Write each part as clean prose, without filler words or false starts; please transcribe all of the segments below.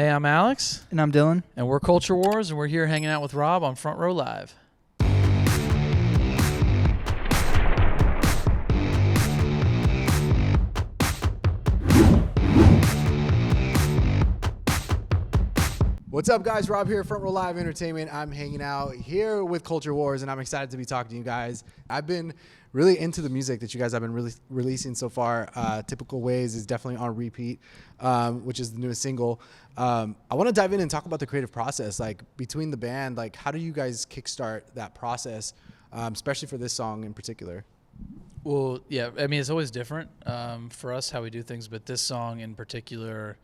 Hey, I'm Alex. And I'm Dillon. And we're Culture Wars, and we're here hanging out with Rob on Front Row Live. What's up, guys? Rob here, Front Row Live Entertainment. I'm hanging out here with Culture Wars, and I'm excited to be talking to you guys. I've been really into the music that you guys have been releasing so far. Typical Ways is definitely on repeat, which is the newest single. I want to dive in and talk about the creative process, like between the band. Like, how do you guys kickstart that process, especially for this song in particular? Well, yeah, I mean, it's always different for us how we do things, but this song in particular,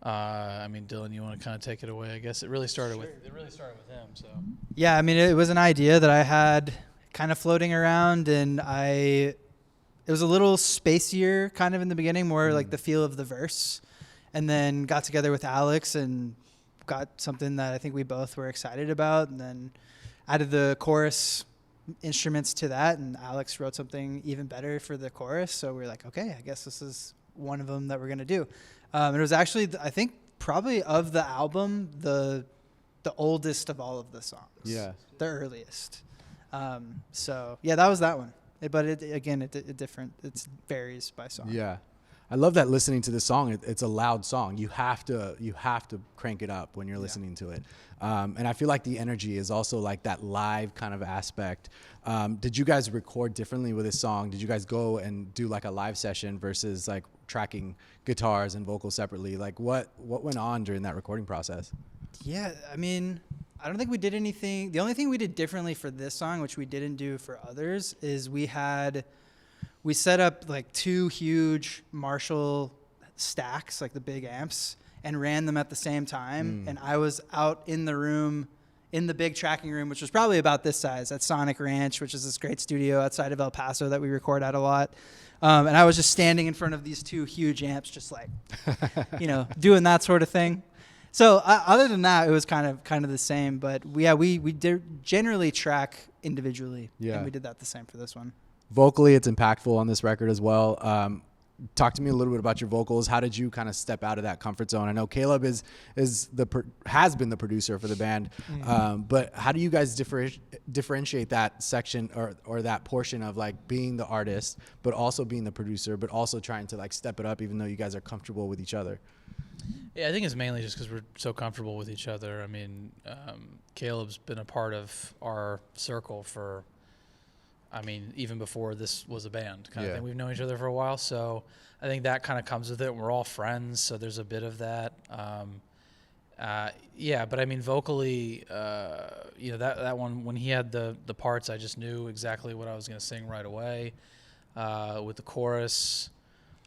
I mean, Dillon, you want to kind of take it away? I guess it really started with him. So yeah, I mean, it was an idea that I had kind of floating around, and it was a little spacier kind of in the beginning, more like the feel of the verse, and then got together with Alex and got something that I think we both were excited about, and then added the chorus instruments to that, and Alex wrote something even better for the chorus. So we were like, okay, I guess this is one of them that we're going to do. It was actually, I think, probably of the album, the oldest of all of the songs. Yeah. The earliest. So yeah, that was that one. But it varies by song. Yeah. I love that listening to this song. It's a loud song. You have to crank it up when you're listening to it. And I feel like the energy is also like that live kind of aspect. Did you guys record differently with this song? Did you guys go and do like a live session versus like tracking guitars and vocals separately? Like what went on during that recording process? Yeah, I mean, I don't think we did anything. The only thing we did differently for this song, which we didn't do for others, is we set up like two huge Marshall stacks, like the big amps, and ran them at the same time. And I was out in the room, in the big tracking room, which was probably about this size, at Sonic Ranch, which is this great studio outside of El Paso that we record at a lot. And I was just standing in front of these two huge amps, just like, doing that sort of thing. So other than that, it was kind of the same. But we did generally track individually. Yeah. And we did that the same for this one. Vocally, it's impactful on this record as well. Talk to me a little bit about your vocals. How did you kind of step out of that comfort zone? I know Caleb has been the producer for the band, but how do you guys differentiate that section or that portion of like being the artist, but also being the producer, but also trying to like step it up, even though you guys are comfortable with each other? yeah, I think it's mainly just because we're so comfortable with each other. I mean, Caleb's been a part of our circle for, I mean, even before this was a band kind of thing. We've known each other for a while, so I think that kind of comes with it. We're all friends, so there's a bit of that. But I mean, vocally, that one, when he had the parts, I just knew exactly what I was going to sing right away. With the chorus,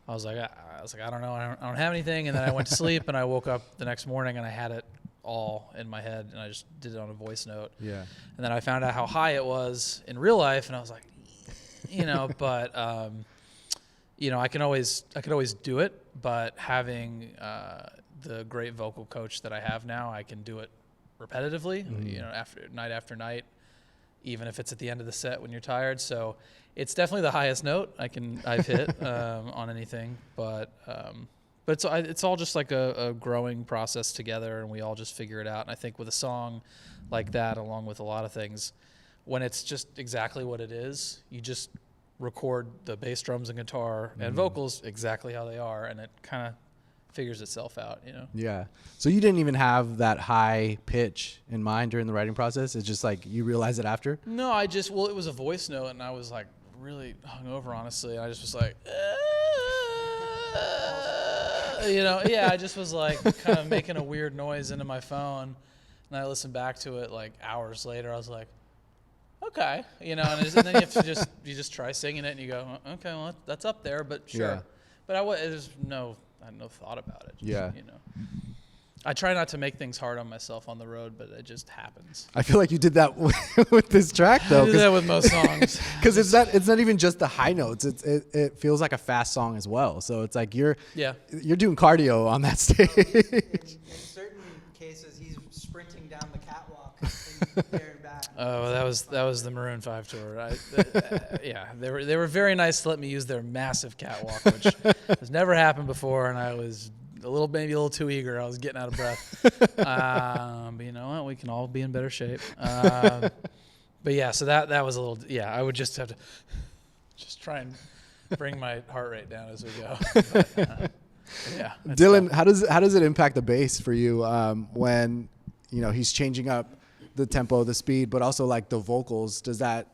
I was like, I don't know, I don't have anything. And then I went to sleep, and I woke up the next morning, and I had it all in my head, and I just did it on a voice note. Yeah. And then I found out how high it was in real life, and I was like, but I could always do it, but having the great vocal coach that I have now, I can do it repetitively, after night, even if it's at the end of the set when you're tired. So it's definitely the highest note I've hit on anything, but it's all just like a growing process together, and we all just figure it out. And I think with a song like that, along with a lot of things, when it's just exactly what it is, you just record the bass, drums, and guitar and vocals exactly how they are, and it kind of figures itself out, Yeah. So you didn't even have that high pitch in mind during the writing process? It's just like you realize it after? No, it was a voice note, and I was like really hungover, honestly. I just was like, I just was like kind of making a weird noise into my phone, and I listened back to it like hours later. I was like, okay, and then you have to just try singing it, and you go, okay, well that's up there, but sure. Yeah. But I had no thought about it. Yeah. I try not to make things hard on myself on the road, but it just happens. I feel like you did that with this track, though. I do that with most songs. Because it's not even just the high notes. It feels like a fast song as well. So it's like you're doing cardio on that stage. In certain cases, he's sprinting down the catwalk and there and back. Oh, that was the Maroon 5 tour. They were very nice to let me use their massive catwalk, which has never happened before, and I was maybe a little too eager. I was getting out of breath. But you know what? We can all be in better shape. But yeah, so that was a little. Yeah, I would just have to just try and bring my heart rate down as we go. But, yeah, Dillon, how does it impact the bass for you when he's changing up the tempo, the speed, but also like the vocals? Does that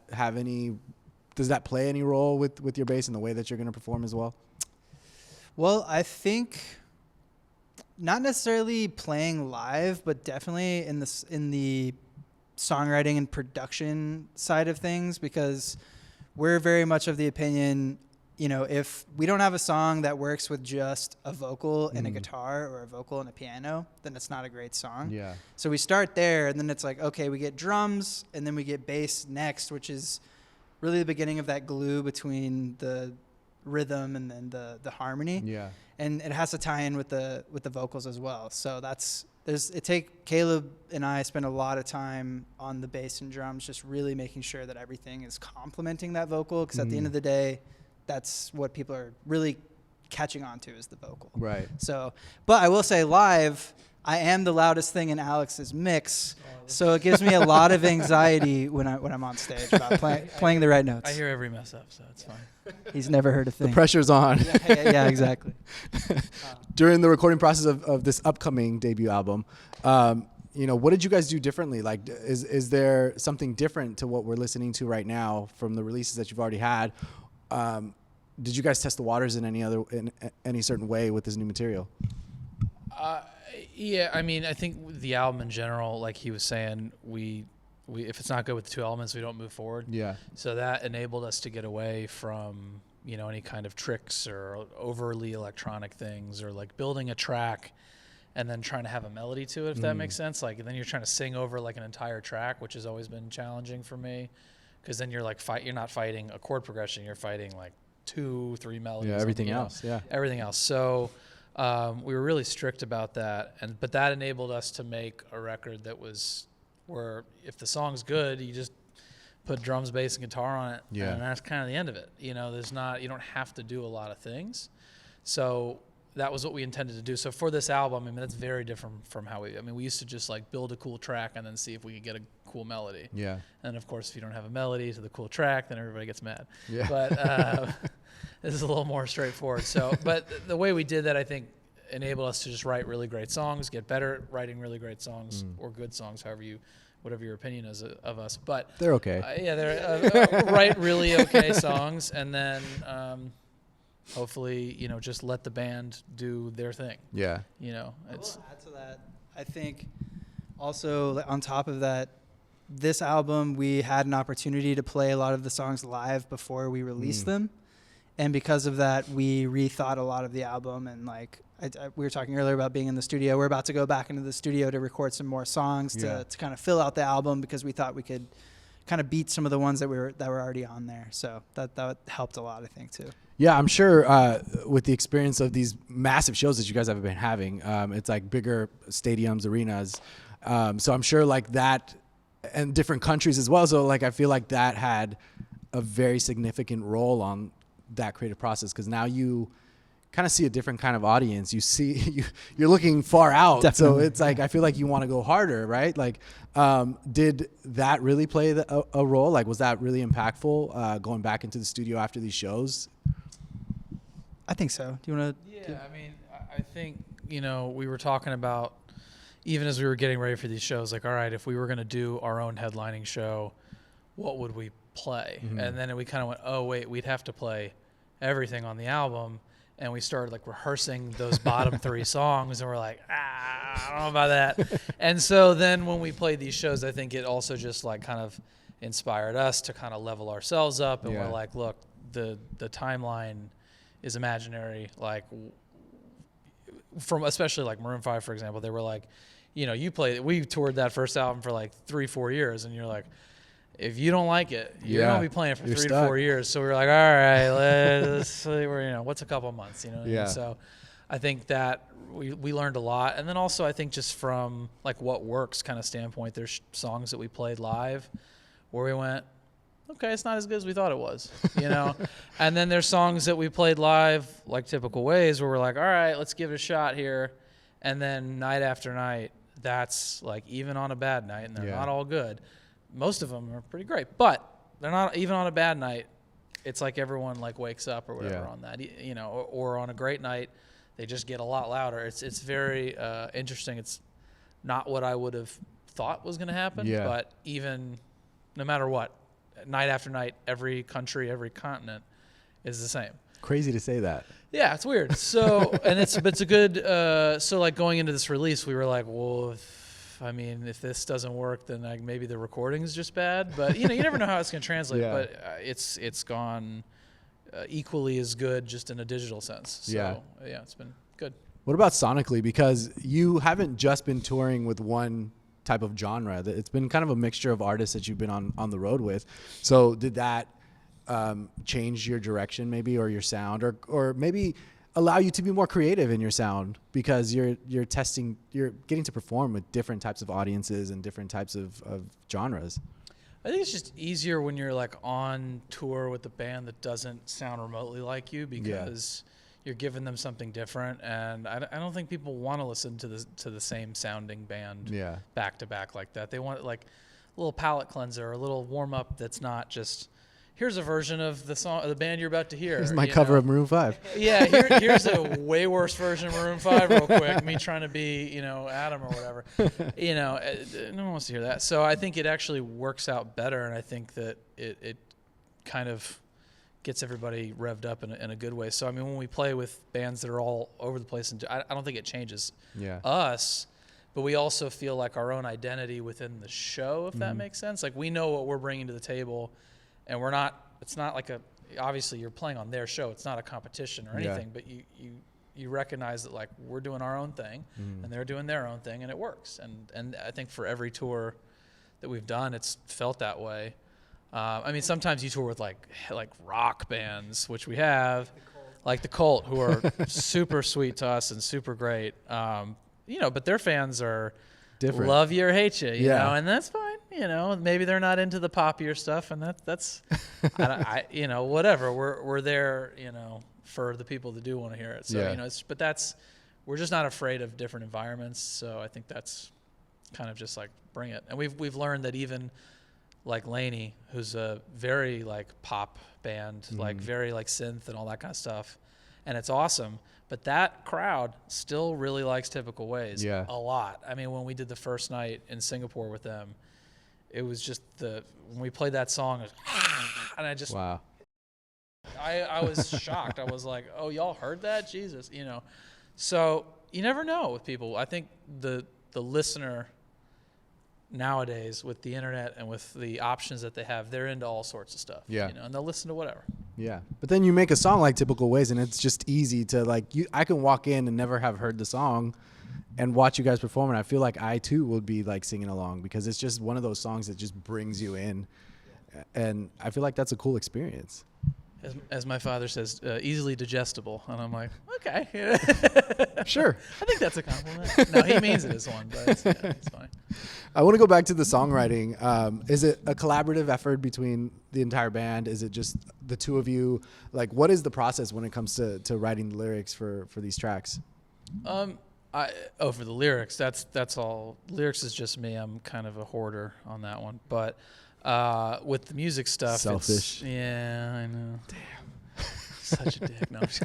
play any role with your bass and the way that you're going to perform as well? Well, I think not necessarily playing live, but definitely in the songwriting and production side of things, because we're very much of the opinion, if we don't have a song that works with just a vocal and a guitar, or a vocal and a piano, then it's not a great song. Yeah. So we start there, and then it's like, okay, we get drums, and then we get bass next, which is really the beginning of that glue between the rhythm and then the harmony. Yeah. And it has to tie in with the vocals as well. So Caleb and I spend a lot of time on the bass and drums, just really making sure that everything is complementing that vocal, because at the end of the day, that's what people are really catching on to, is the vocal. Right. So, but I will say live, I am the loudest thing in Alex's mix, so it gives me a lot of anxiety when I'm on stage about playing the right notes. I hear every mess up, so it's fine. He's never heard a thing. The pressure's on. Yeah, exactly. During the recording process of this upcoming debut album, what did you guys do differently? Like, is there something different to what we're listening to right now from the releases that you've already had? Did you guys test the waters in any certain way with this new material? Yeah, I mean, I think the album in general, like he was saying, we if it's not good with the two elements, we don't move forward. Yeah. So that enabled us to get away from, any kind of tricks or overly electronic things, or like building a track and then trying to have a melody to it, if that makes sense. Like, then you're trying to sing over like an entire track, which has always been challenging for me, because then you're like you're not fighting a chord progression, you're fighting like 2-3 melodies. Yeah, everything else. Everything else. So we were really strict about that, but that enabled us to make a record that was where if the song's good, you just put drums, bass, and guitar on it, and that's kind of the end of it. You don't have to do a lot of things. So that was what we intended to do. So for this album, I mean, that's very different from how we used to just like build a cool track and then see if we could get a cool melody. Yeah. And of course, if you don't have a melody to the cool track, then everybody gets mad. Yeah. But this is a little more straightforward. So, but the way we did that, I think, enabled us to just write really great songs, get better at writing really great songs, or good songs, whatever your opinion is of us. But they're okay. They're write really okay songs, and then hopefully, just let the band do their thing. Yeah. It's. Add to that, I think also on top of that, this album, we had an opportunity to play a lot of the songs live before we released them. And because of that, we rethought a lot of the album. And like we were talking earlier about being in the studio, we're about to go back into the studio to record some more songs to kind of fill out the album, because we thought we could kind of beat some of the ones that were already on there. So that helped a lot, I think, too. Yeah, I'm sure with the experience of these massive shows that you guys have been having, it's like bigger stadiums, arenas. So I'm sure like that, and different countries as well. So like I feel like that had a very significant role on that creative process, because now you kind of see a different kind of audience. You're looking far out. Definitely. So it's like I feel like you want to go harder, right? Like, did that really play a role? Like, was that really impactful going back into the studio after these shows? I think so. Do you want to? Yeah, I mean, I think we were talking about, even as we were getting ready for these shows, like, all right, if we were going to do our own headlining show, what would we play? And then we kind of went, oh wait, we'd have to play everything on the album. And we started like rehearsing those bottom 3 songs, and we're like, I don't know about that. And so then when we played these shows, I think it also just like kind of inspired us to kind of level ourselves up. And we're like, look, the timeline is imaginary. Like, from especially like Maroon 5, for example, they were like, we toured that first album for like 3-4 years, and you're like, if you don't like it, you're going to be playing it for 3 to 4 years. So we were like, all right, let's see, what's a couple months, what I mean? So I think that we learned a lot. And then also I think just from like what works kind of standpoint, there's songs that we played live where we went, okay, it's not as good as we thought it was, you know. And then there's songs that we played live, like Typical Ways, where we're like, all right, let's give it a shot here. And then night after night, that's like even on a bad night, and they're not all good. Most of them are pretty great, but they're not even on a bad night. It's like everyone like wakes up or whatever on that, you know, or on a great night, they just get a lot louder. It's very interesting. It's not what I would have thought was going to happen, but even no matter what, night after night, every country, every continent is the same. Crazy to say that. Yeah, it's weird. So, and it's a good. So, like going into this release, we were like, well, if this doesn't work, then like maybe the recording is just bad. But you know, you never know how it's going to translate. But it's gone equally as good, just in a digital sense. So, yeah, it's been good. What about sonically? Because you haven't just been touring with one type of genre. It's been kind of a mixture of artists that you've been on the road with. So did that change your direction maybe, or your sound, or maybe allow you to be more creative in your sound because you're getting to perform with different types of audiences and different types of genres? I think it's just easier when you're like on tour with a band that doesn't sound remotely like you, because you're giving them something different, and I don't think people want to listen to the same sounding band back to back like that. They want like a little palate cleanser, a little warm up that's not just here's a version of the song of the band you're about to hear. Here's my cover of Maroon 5. Yeah, here's a way worse version of Maroon 5 real quick. Me trying to be, you know, Adam or whatever. You know, no one wants to hear that. So I think it actually works out better, and I think that it kind of gets everybody revved up in a good way. So I mean, when we play with bands that are all over the place, and I don't think it changes us, but we also feel like our own identity within the show, if that makes sense. Like we know what we're bringing to the table. And it's not like obviously you're playing on their show. It's not a competition or anything, but you recognize that like we're doing our own thing and they're doing their own thing, and it works. And I think for every tour that we've done, it's felt that way. I mean, sometimes you tour with like rock bands, which we have, like the Cult, who are super sweet to us and super great. You know, but their fans are different. Love you or hate you, you know, and that's fine. You know, maybe they're not into the poppier stuff, and that's you know, whatever. We're there, you know, for the people that do want to hear it. So you know, we're just not afraid of different environments. So I think that's kind of just like bring it. And we've learned that even like Laney, who's a very like pop band, like very like synth and all that kind of stuff, and it's awesome. But that crowd still really likes Typical Ways a lot. I mean, when we did the first night in Singapore with them, it was just when we played that song, it was, and I just, I was shocked. I was like, oh, y'all heard that? Jesus, you know. So you never know with people. I think the listener nowadays, with the internet and with the options that they have, they're into all sorts of stuff. You know, and they'll listen to whatever. Yeah. But then you make a song like Typical Ways, and it's just easy to like, I can walk in and never have heard the song and watch you guys perform, and I feel like I too would be like singing along, because it's just one of those songs that just brings you in, and I feel like that's a cool experience. As my father says, easily digestible, and I'm like, okay, sure. I think that's a compliment. No, he means it as one, but it's fine. I want to go back to the songwriting. Is it a collaborative effort between the entire band? Is it just the two of you? Like, what is the process when it comes to writing the lyrics for these tracks? For the lyrics, that's all. Lyrics is just me. I'm kind of a hoarder on that one. But with the music stuff, selfish. I know. Damn. Such a dick. No. It's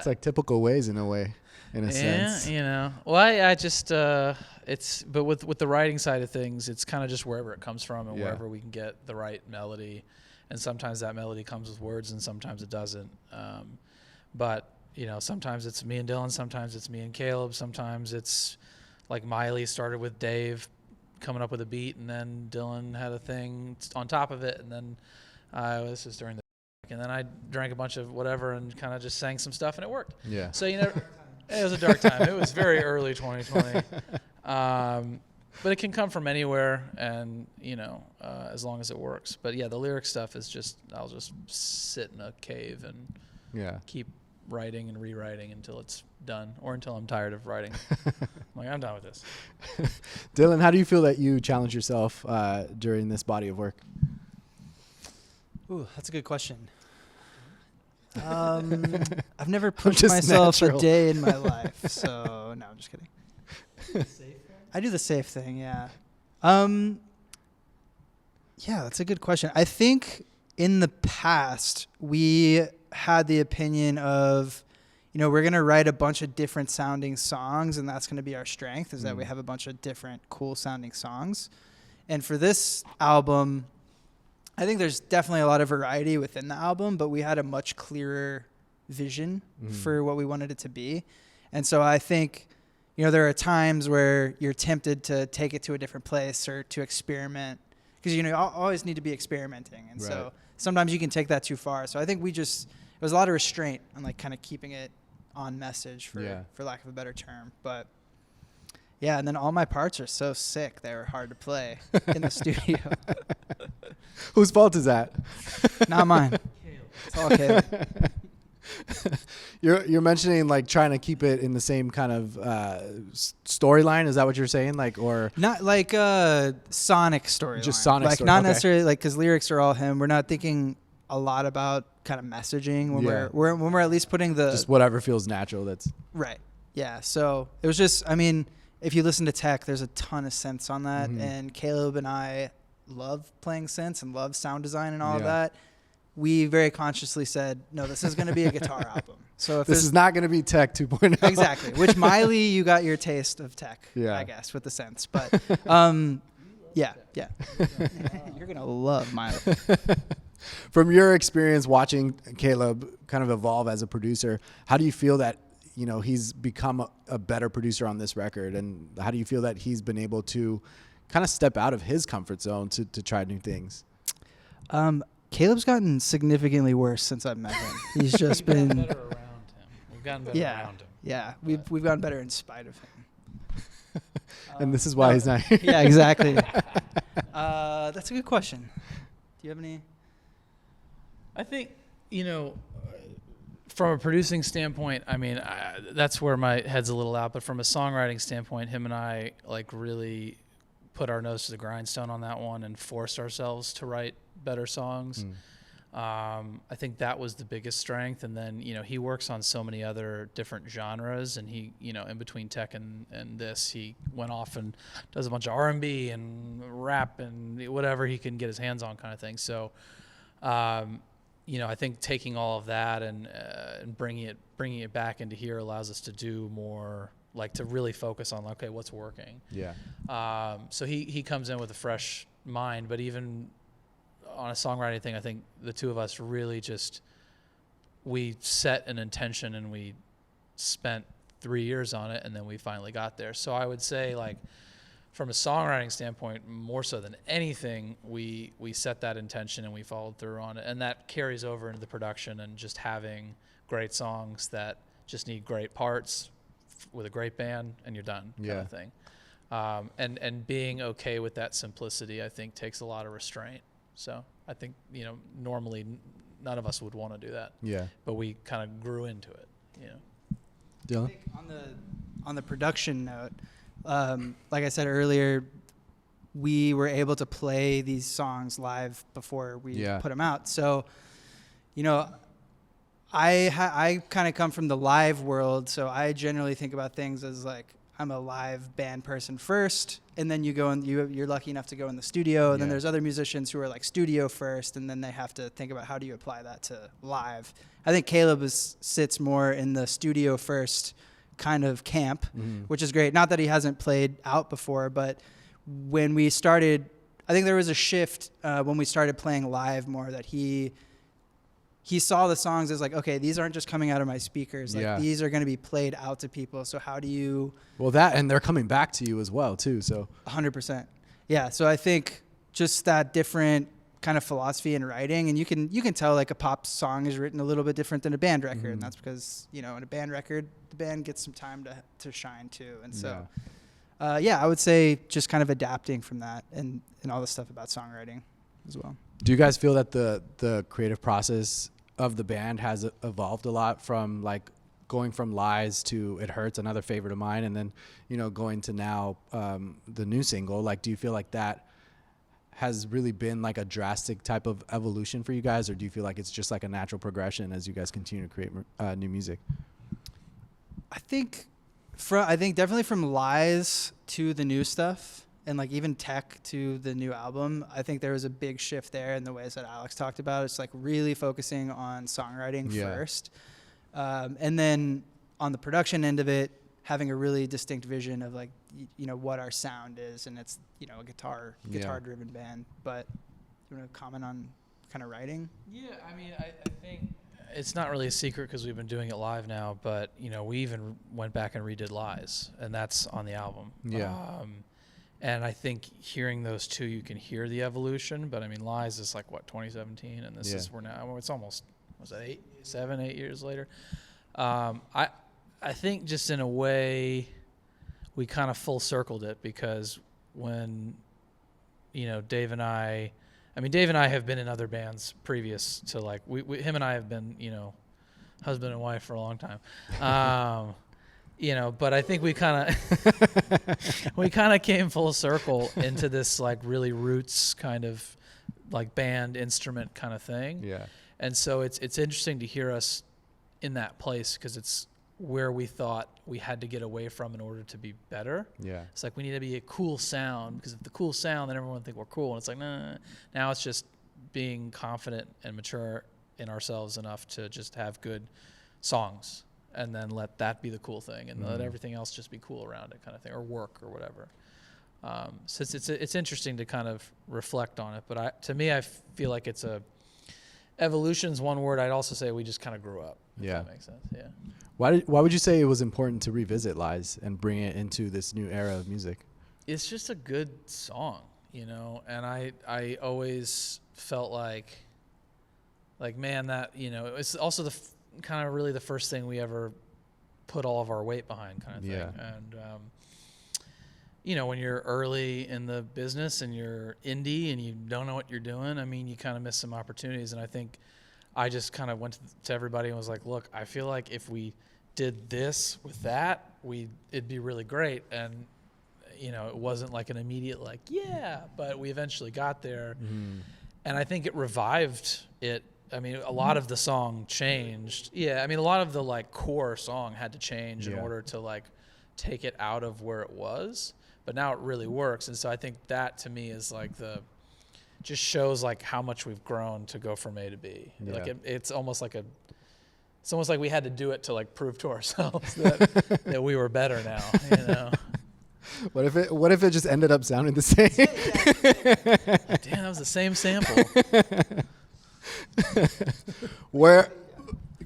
like Typical Ways in a way, in a sense. Yeah, you know. Well, I just but with the writing side of things, it's kind of just wherever it comes from and wherever we can get the right melody, and sometimes that melody comes with words and sometimes it doesn't. But you know, sometimes it's me and Dillon, sometimes it's me and Caleb, sometimes it's like Miley started with Dave coming up with a beat, and then Dillon had a thing on top of it, and then this was during the and then I drank a bunch of whatever and kind of just sang some stuff, and it worked. Yeah. So you know, it was a dark time. It was very early 2020, but it can come from anywhere, and you know, as long as it works. But yeah, the lyric stuff is just I'll just sit in a cave and keep writing and rewriting until it's done, or until I'm tired of writing. I'm like, I'm done with this. Dillon, how do you feel that you challenge yourself during this body of work? Ooh, that's a good question. I've never pushed just myself natural. a day in my life, so no, I'm just kidding. I do the safe thing, yeah. Yeah, that's a good question. I think in the past we had the opinion of, we're going to write a bunch of different sounding songs, and that's going to be our strength, is that we have a bunch of different cool sounding songs. And for this album, I think there's definitely a lot of variety within the album, but we had a much clearer vision for what we wanted it to be. And so I think, there are times where you're tempted to take it to a different place or to experiment, because, you always need to be experimenting. And so sometimes you can take that too far. So I think it was a lot of restraint on like kind of keeping it on message for lack of a better term. But yeah, and then all my parts are so sick. They were hard to play in the studio. Whose fault is that? Not mine. It's all Caleb. You're mentioning like trying to keep it in the same kind of storyline. Is that what you're saying? Like, or Not like sonic storyline. Just sonic like story, not okay. necessarily like, because lyrics are all him. We're not thinking a lot about kind of messaging when when we're at least putting the just whatever feels natural. That's right. Yeah. So it was just, I mean, if you listen to Tech, there's a ton of synths on that, and Caleb and I love playing synths and love sound design and all of that. We very consciously said, no, this is going to be a guitar album. So if this is not going to be Tech 2.0. Exactly. Which Miley, you got your taste of Tech, I guess, with the synths. But yeah. You're going to love Miley. From your experience watching Caleb kind of evolve as a producer, how do you feel that, he's become a better producer on this record? And how do you feel that he's been able to kind of step out of his comfort zone to try new things? Caleb's gotten significantly worse since I've met him. He's just been better around him. We've gotten better around him. Yeah, we've gotten better in spite of him. And this is why he's not here. Yeah, exactly. That's a good question. Do you have any? I think, from a producing standpoint, I mean, that's where my head's a little out. But from a songwriting standpoint, him and I like really put our nose to the grindstone on that one and forced ourselves to write better songs. I think that was the biggest strength. And then, he works on so many other different genres, and he, in between Tech and this, he went off and does a bunch of R&B and rap and whatever he can get his hands on kind of thing. So, I think taking all of that and bringing it back into here allows us to do more, like to really focus on, okay, what's working. Yeah. So he comes in with a fresh mind, but even on a songwriting thing, I think the two of us really we set an intention and we spent 3 years on it, and then we finally got there. So I would say, like, from a songwriting standpoint, more so than anything, we set that intention and we followed through on it. And that carries over into the production and just having great songs that just need great parts with a great band, and you're done kind of thing. And being okay with that simplicity, I think, takes a lot of restraint. So I think, normally none of us would want to do that. Yeah. But we kind of grew into it, Dillon? I think on the production note, like I said earlier, we were able to play these songs live before we put them out. So, I kind of come from the live world, so I generally think about things as like, I'm a live band person first, and then you go and you're lucky enough to go in the studio, and then there's other musicians who are like studio first, and then they have to think about how do you apply that to live. I think Caleb sits more in the studio first kind of camp, which is great. Not that he hasn't played out before, but when we started, I think there was a shift when we started playing live more, that he saw the songs as like, okay, these aren't just coming out of my speakers. Like these are going to be played out to people. So how do you? Well, that, and they're coming back to you as well too. So 100%. Yeah. So I think just that different kind of philosophy in writing, and you can tell like a pop song is written a little bit different than a band record, and that's because in a band record the band gets some time to shine too, and so I would say just kind of adapting from that and all the stuff about songwriting as well. Do you guys feel that the creative process of the band has evolved a lot from like going from Lies to It Hurts, another favorite of mine, and then, you know, going to now the new single, like, do you feel like that has really been like a drastic type of evolution for you guys, or do you feel like it's just like a natural progression as you guys continue to create new music? I think definitely from Lies to the new stuff, and like even Tech to the new album, I think there was a big shift there in the ways that Alex talked about. It's like really focusing on songwriting first. And then on the production end of it, having a really distinct vision of like, you know, what our sound is. And it's, you know, a guitar driven band. But you want to comment on kind of writing? Yeah, I mean, I think it's not really a secret because we've been doing it live now, but, you know, we even went back and redid Lies, and that's on the album. Yeah. And I think hearing those two, you can hear the evolution. But I mean, Lies is like, what, 2017, and this is, we're now, it's almost, was that 7, 8 years later? I think just in a way, we kind of full circled it, because when, you know, Dave and I have been in other bands previous to, like, him and I have been, you know, husband and wife for a long time. You know, but I think we kind of came full circle into this like really roots kind of like band instrument kind of thing. Yeah. And so it's interesting to hear us in that place, because it's where we thought we had to get away from in order to be better. Yeah. It's like we need to be a cool sound, because if the cool sound, then everyone will think we're cool. And it's like, nah. Now it's just being confident and mature in ourselves enough to just have good songs, and then let that be the cool thing, and let everything else just be cool around it, kind of thing, or work or whatever. So it's interesting to kind of reflect on it. But to me, I feel like it's evolution's one word. I'd also say we just kind of grew up. If that makes sense. Yeah. Why would you say it was important to revisit Lies and bring it into this new era of music? It's just a good song, you know, and I always felt like man, that, you know, it's also the kind of really the first thing we ever put all of our weight behind, kind of thing. Yeah. And you know, when you're early in the business and you're indie and you don't know what you're doing, I mean, you kind of miss some opportunities. And I think I just kind of went to everybody and was like, look, I feel like if we did this with that, it'd be really great. And, you know, it wasn't like an immediate like, yeah, but we eventually got there. And I think it revived it. I mean, a lot of the song changed. Yeah, I mean, a lot of the like core song had to change in order to like take it out of where it was. But now it really works. And so I think that to me is like just shows like how much we've grown to go from A to B. Yeah. Like it's almost like we had to do it to like prove to ourselves that we were better now, you know. What if it just ended up sounding the same? Damn, that was the same sample.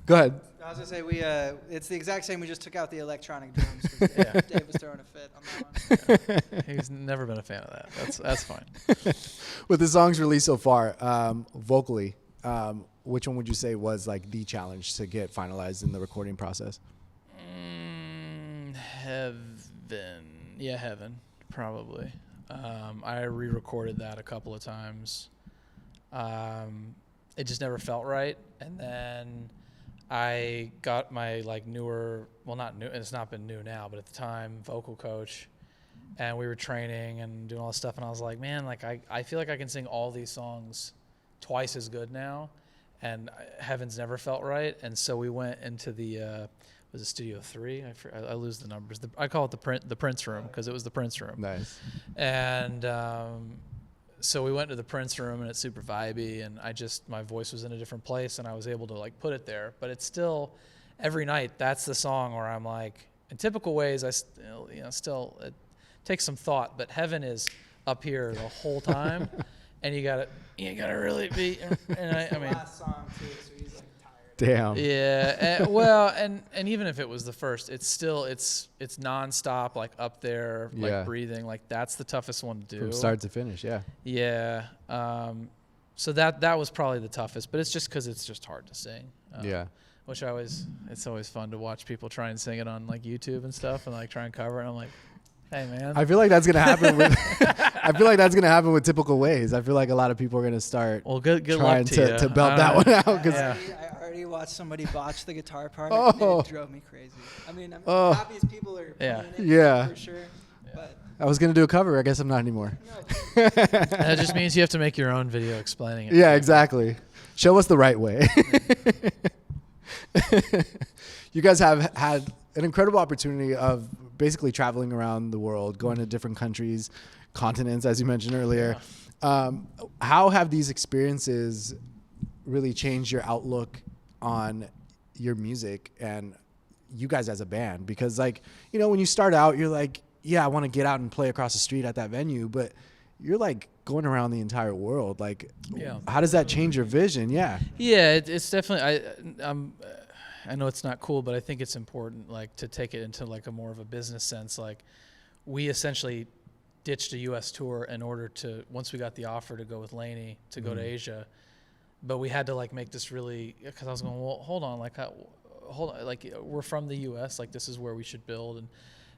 Go ahead. I was gonna say it's the exact same. We just took out the electronic drums. Dave was throwing a fit on that one. He's never been a fan of that. That's fine. With the songs released so far, vocally, which one would you say was like the challenge to get finalized in the recording process? Heaven. Yeah, Heaven, probably. I re-recorded that a couple of times. It just never felt right. And then I got my like newer, well, not new, it's not been new now, but at the time, vocal coach, and we were training and doing all this stuff. And I was like, man, like I feel like I can sing all these songs twice as good now, and Heaven's never felt right. And so we went into the, was it Studio 3? I lose the numbers. I call it the Prince room, because it was the Prince room. Nice. And so we went to the Prince room, and it's super vibey, and my voice was in a different place, and I was able to like put it there. But it's still, every night, that's the song where I'm like, in typical ways, I still, you know, it takes some thought, but Heaven is up here the whole time, and you gotta really be, and I mean. Last song too, so he's like tired. Damn. Yeah. Well, and even if it was the first, it's still, it's nonstop, like up there, like breathing, like that's the toughest one to do. From start to finish, yeah. Yeah. So that was probably the toughest, but it's just because it's just hard to sing. Which it's always fun to watch people try and sing it on like YouTube and stuff, and like try and cover it. And I'm like, hey man. I feel like that's gonna happen with. I feel like that's gonna happen with Typical Ways. I feel like a lot of people are gonna start. Well, good trying luck to belt that one out, because I already already watched somebody botch the guitar part, Oh. and it drove me crazy. I mean, I'm Oh. happy as people are Yeah. playing it Yeah. for sure. But I was gonna do a cover. I guess I'm not anymore. no, That just means you have to make your own video explaining it. Yeah, exactly. Show us the right way. You guys have had an incredible opportunity of basically traveling around the world, going to different countries, continents, as you mentioned earlier. How have these experiences really changed your outlook on your music and you guys as a band? Because, like, you know, when you start out, you're like, yeah, I want to get out and play across the street at that venue, but you're like going around the entire world. Like, how does that change your vision? Yeah. Yeah, it's definitely. I know it's not cool, but I think it's important, like, to take it into like a more of a business sense. Like, we essentially ditched a U.S. tour in order to, once we got the offer to go with Laney to go to Asia, but we had to like make this really, because I was going, well, hold on, like, like, we're from the U.S., like, this is where we should build,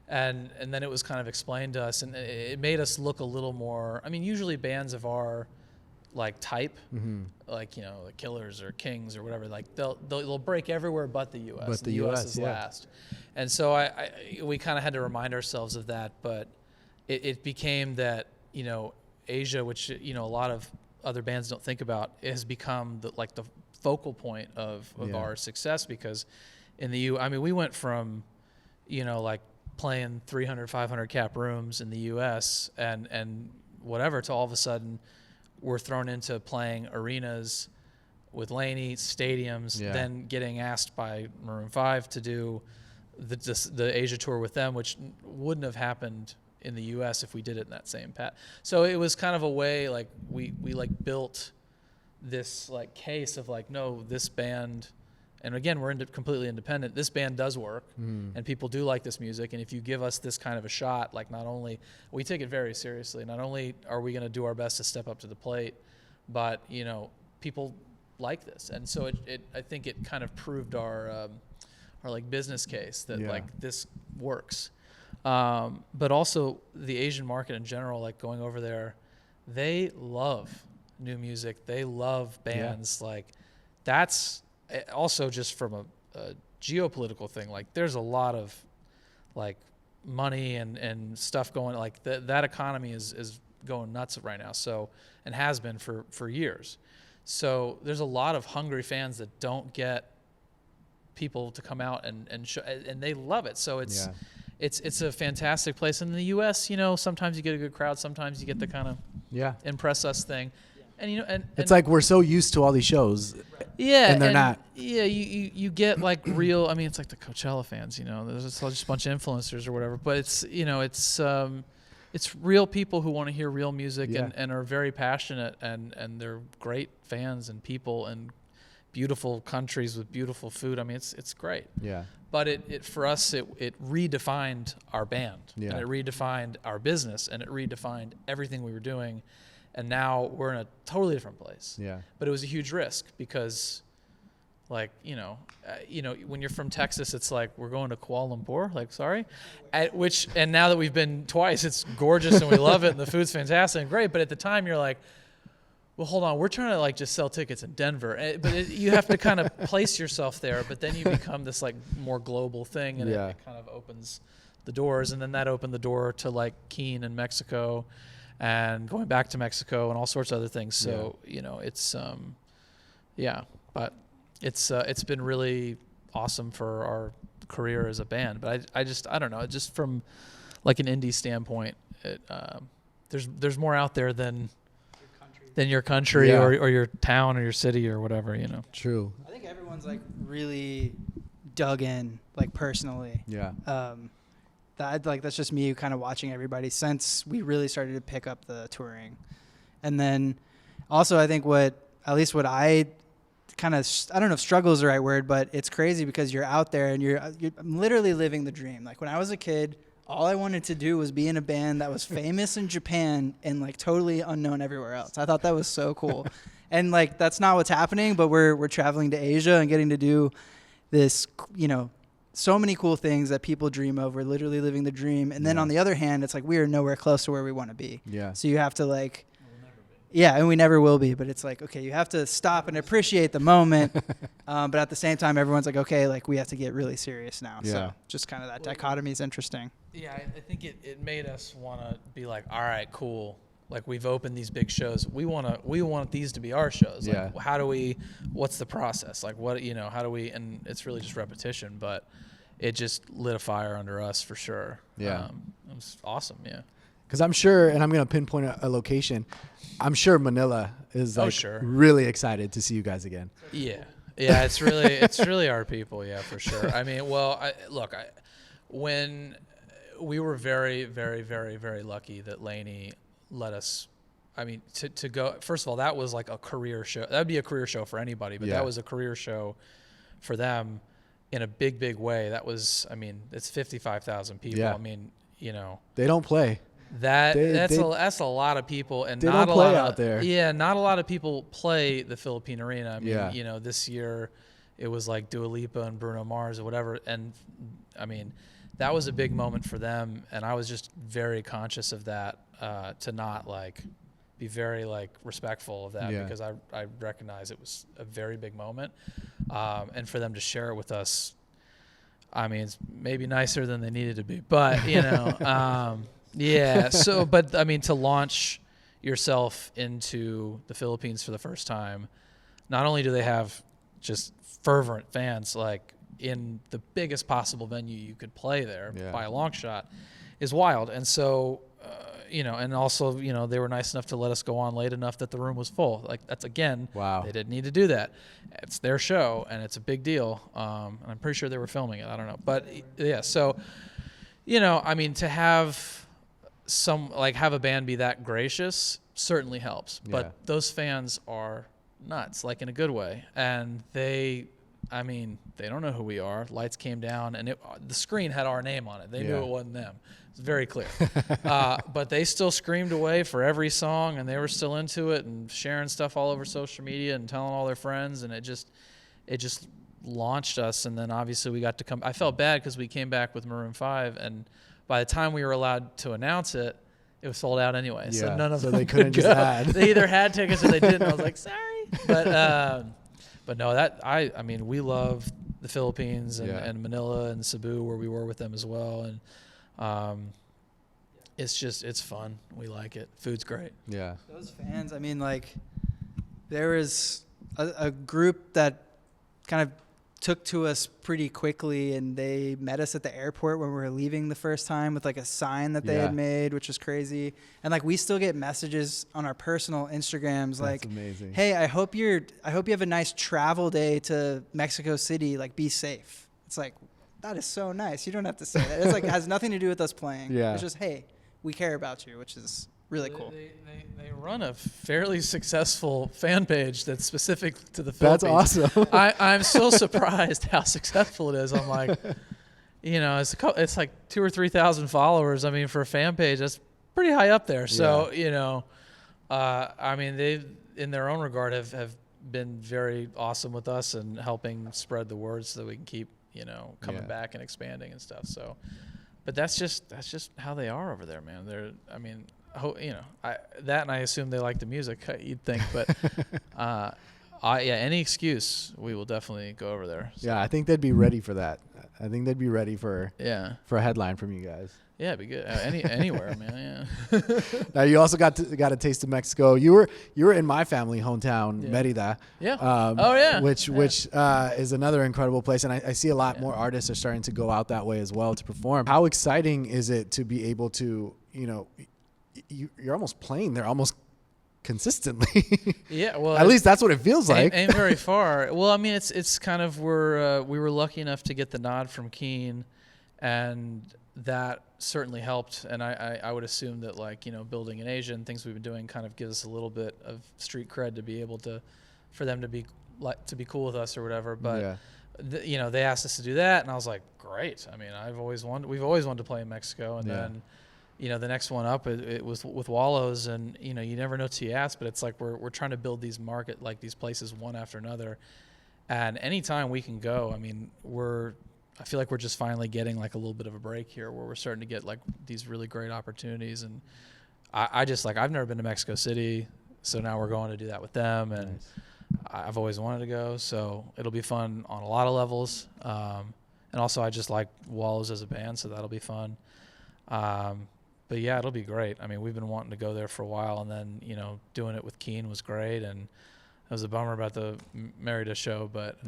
and then it was kind of explained to us, and it made us look a little more. I mean, usually bands of our like type, like, you know, the Killers or Kings or whatever, like they'll break everywhere but the U.S. But the U.S. US, is yeah. last, and so we kind of had to remind ourselves of that. But it became that, you know, Asia, which, you know, a lot of other bands don't think about, has become the focal point of our success, because in the I mean, we went from, you know, like playing 300, 500 cap rooms in the U.S. and whatever, to all of a sudden we're thrown into playing arenas with Laney, stadiums, then getting asked by Maroon 5 to do the Asia tour with them, which wouldn't have happened in the U.S. if we did it in that same path. So it was kind of a way, like, we like built this like case of like, no, this band, and again, we're completely independent, this band does work, and people do like this music, and if you give us this kind of a shot, like, not only, we take it very seriously, not only are we going to do our best to step up to the plate, but, you know, people like this. And so I think it kind of proved our like business case that like this works. But also the Asian market in general, like, going over there, they love new music. They love bands. Like, that's also just from a geopolitical thing. Like, there's a lot of like money and stuff going, like that economy is going nuts right now. So, and has been for years. So there's a lot of hungry fans that don't get people to come out and show, and they love it. So it's a fantastic place. In the U.S., you know, sometimes you get a good crowd, sometimes you get the kind of impress us thing, and, you know, and It's like we're so used to all these shows. Yeah, and they're not. Yeah, you get like real. I mean, it's like the Coachella fans. You know, there's just a bunch of influencers or whatever. But it's, you know, it's real people who want to hear real music and are very passionate, and they're great fans and people, and beautiful countries with beautiful food. I mean, it's great. Yeah. But it for us, it redefined our band, and it redefined our business, and it redefined everything we were doing. And now we're in a totally different place. Yeah. But it was a huge risk because, like, you know, when you're from Texas, it's like, we're going to Kuala Lumpur. Like, sorry, and now that we've been twice, it's gorgeous and we love it and the food's fantastic and great. But at the time, you're like, well, hold on, we're trying to like just sell tickets in Denver. But you have to kind of place yourself there. But then you become this like more global thing, and it kind of opens the doors. And then that opened the door to like Keene in Mexico, and going back to Mexico and all sorts of other things. So, you know, it's, but it's been really awesome for our career as a band. But I don't know, just from like an indie standpoint, there's more out there than your country or your town or your city or whatever, you know. True. I think everyone's like really dug in, like, personally. Yeah. That's just me kind of watching everybody since we really started to pick up the touring. And then also, I think what I kind of, I don't know if struggle is the right word, but it's crazy because you're out there and you're literally living the dream. Like, when I was a kid, all I wanted to do was be in a band that was famous in Japan and like totally unknown everywhere else. I thought that was so cool. And like, that's not what's happening, but we're traveling to Asia and getting to do this, you know, so many cool things that people dream of. We're literally living the dream. And then on the other hand, it's like we are nowhere close to where we want to be. Yeah. So you have to like, Yeah, and we never will be, but it's like, okay, you have to stop and appreciate the moment. But at the same time, everyone's like, okay, like we have to get really serious now. Yeah. So just kind of that dichotomy is interesting. Yeah, I think it made us want to be like, all right, cool. Like we've opened these big shows. We want these to be our shows. Like, Yeah. how do we? What's the process? Like what how do we? And it's really just repetition, but it just lit a fire under us for sure. Yeah. It was awesome. Yeah. Because I'm sure, and I'm gonna pinpoint a location. I'm sure Manila is like sure. really excited to see you guys again. Yeah, yeah, it's really our people. Yeah, for sure. I mean, well, when we were very, very, very, very lucky that Laney let us. I mean, to go. First of all, that was like a career show. That would be a career show for anybody, but Yeah. that was a career show for them in a big, big way. That was. I mean, it's 55,000 people. Yeah. I mean, They don't play. that's a lot of people, and They not don't a play lot out of, there. Yeah, not a lot of people play the Philippine Arena. I mean, Yeah. this year it was like Dua Lipa and Bruno Mars or whatever, and I mean that was a big moment for them, and I was just very conscious of that to not like be very like respectful of that Yeah. because I recognize it was a very big moment, and for them to share it with us. I mean, it's maybe nicer than they needed to be, but yeah. So, but I mean, to launch yourself into the Philippines for the first time, not only do they have just fervent fans, like in the biggest possible venue you could play there Yeah. by a long shot, is wild. And so, and also, they were nice enough to let us go on late enough that the room was full. Like that's again, Wow. they didn't need to do that. It's their show and it's a big deal. And I'm pretty sure they were filming it. I don't know, but yeah. So, I mean, to have have a band be that gracious certainly helps. Yeah. But those fans are nuts, like in a good way, and they don't know who we are. Lights came down, and the screen had our name on it. They knew Yeah. it wasn't them. It's very clear. But they still screamed away for every song, and they were still into it and sharing stuff all over social media and telling all their friends, and it just launched us. And then obviously we got to come. I felt bad because we came back with Maroon 5, and by the time we were allowed to announce it, it was sold out anyway. Yeah. So none of So them they couldn't could just go. add. They either had tickets or they didn't. I was like, sorry, but no, I mean, we love the Philippines and, Yeah. and Manila and Cebu where we were with them as well, and it's fun. We like it. Food's great. Yeah. Those fans, I mean, like, there was a group that kind of took to us pretty quickly, and they met us at the airport when we were leaving the first time with like a sign that they Yeah. had made, which was crazy. And like we still get messages on our personal Instagrams That's like, amazing. "Hey, I hope you have a nice travel day to Mexico City. Like, be safe." It's like, that is so nice. You don't have to say that. It's like, it has nothing to do with us playing. Yeah. It's just, hey, we care about you, which is really cool. They run a fairly successful fan page that's specific to the That's Philippines. awesome. I'm so surprised how successful it is. I'm like, it's like 2,000 or 3,000 followers. I mean, for a fan page, that's pretty high up there. So, I mean, they in their own regard have been very awesome with us and helping spread the word so that we can keep, coming Yeah. back and expanding and stuff. So, but that's just how they are over there, man. I assume they like the music. You'd think, but any excuse, we will definitely go over there. So, Yeah, I think they'd be ready for that. I think they'd be ready for yeah, a headline from you guys. it'd be good. Anywhere, man. Yeah. Now you also got a taste of Mexico. You were in my family hometown, Yeah. Merida. Yeah. Which is another incredible place, and I see a lot more artists are starting to go out that way as well to perform. How exciting is it to be able to, you're almost playing there almost consistently. Yeah, well, at least that's what it feels like. Ain't very far. Well, I mean, it's kind of we were lucky enough to get the nod from Keen, and that certainly helped. And I would assume that building in Asia and things we've been doing kind of gives us a little bit of street cred to be able for them to be cool with us or whatever. But Yeah. they asked us to do that, and I was like, great. I mean, we've always wanted to play in Mexico, and then. The next one up, it was with Wallows, and you never know till you ask, but it's like we're trying to build these these places one after another, and anytime we can go, I mean, I feel like we're just finally getting like a little bit of a break here, where we're starting to get like these really great opportunities, and I just I've never been to Mexico City, So now we're going to do that with them, and Nice. I've always wanted to go, so it'll be fun on a lot of levels. And also, I just like Wallows as a band, so that'll be fun. But yeah, it'll be great. I mean, we've been wanting to go there for a while, and then doing it with Keen was great, and it was a bummer about the Merida show, but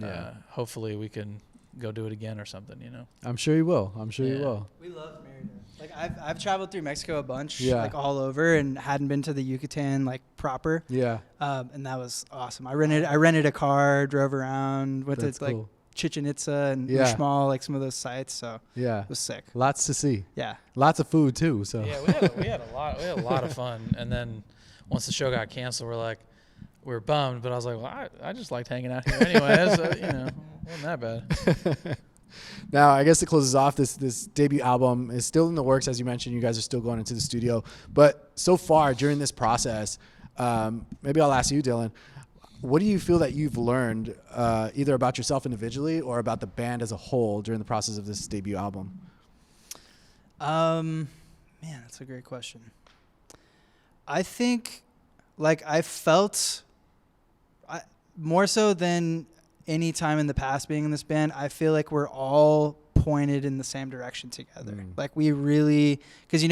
hopefully we can go do it again or something. I'm sure you will. I'm sure you Yeah. will. We love Merida. Like I've traveled through Mexico a bunch, Yeah. like all over, and hadn't been to the Yucatan like proper. Yeah. And that was awesome. I rented a car, drove around, went That's to like cool. Chichen Itza and Yeah. Uxmal, like some of those sites. So Yeah. it was sick. Lots to see. Yeah. Lots of food too. So Yeah, we had a lot of fun. And then once the show got canceled, we were bummed, but I was like, well, I just liked hanging out here anyway. So, it wasn't that bad. Now, I guess to close us off, this debut album is still in the works. As you mentioned, you guys are still going into the studio. But so far during this process, maybe I'll ask you, Dillon, what do you feel that you've learned either about yourself individually or about the band as a whole during the process of this debut album? Man, that's a great question. I think, like, I felt more so than any time in the past being in this band, I feel like we're all pointed in the same direction together. Like, we really, because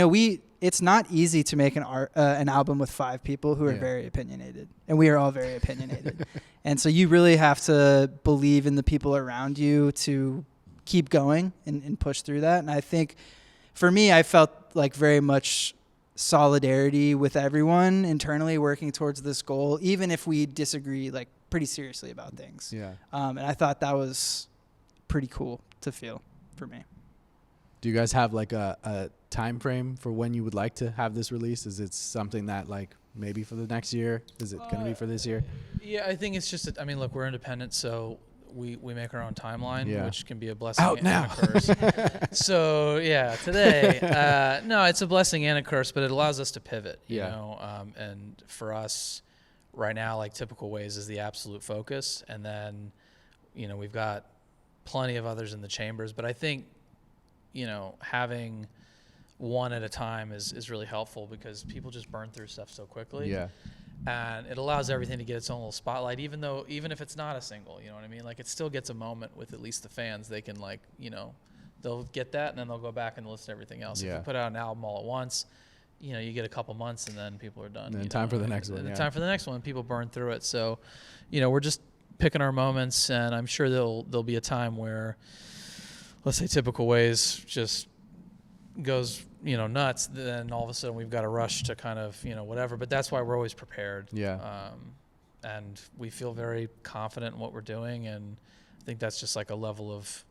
it's not easy to make an album with 5 people who are very opinionated, and we are all very opinionated. And so you really have to believe in the people around you to keep going and push through that. And I think for me, I felt like very much solidarity with everyone internally working towards this goal, even if we disagree like pretty seriously about things. Yeah. And I thought that was pretty cool to feel for me. Do you guys have like a time frame for when you would like to have this released? Is it something that like maybe for the next year? Is it going to be for this year? Yeah, I think it's just look, we're independent, so we make our own timeline, Yeah. which can be a blessing Out and now. a curse. So yeah, today, no, it's a blessing and a curse, but it allows us to pivot, you know. And for us right now, like Typical Ways is the absolute focus, and then we've got plenty of others in the chambers, but I think having one at a time is really helpful because people just burn through stuff so quickly. Yeah. And it allows everything to get its own little spotlight, even if it's not a single, you know what I mean? Like, it still gets a moment with at least the fans. They can, like, they'll get that, and then they'll go back and listen to everything else. Yeah. If you put out an album all at once, you get a couple months, and then people are done. And then time for the next one. And Yeah. time for the next one. People burn through it. So, we're just picking our moments, and I'm sure there'll be a time where, let's say, Typical Ways just goes nuts, then all of a sudden we've got to rush to kind of whatever, but that's why we're always prepared. And we feel very confident in what we're doing, and I think that's just like a level of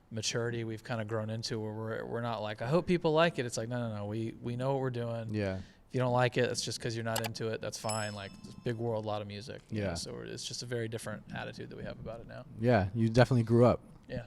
maturity we've kind of grown into, where we're not like, I hope people like it. It's like, no, we know what we're doing. Yeah. If you don't like it, it's just because you're not into it. That's fine. Like, it's a big world, a lot of music. Yeah. So it's just a very different attitude that we have about it now. Yeah. You definitely grew up. Yeah.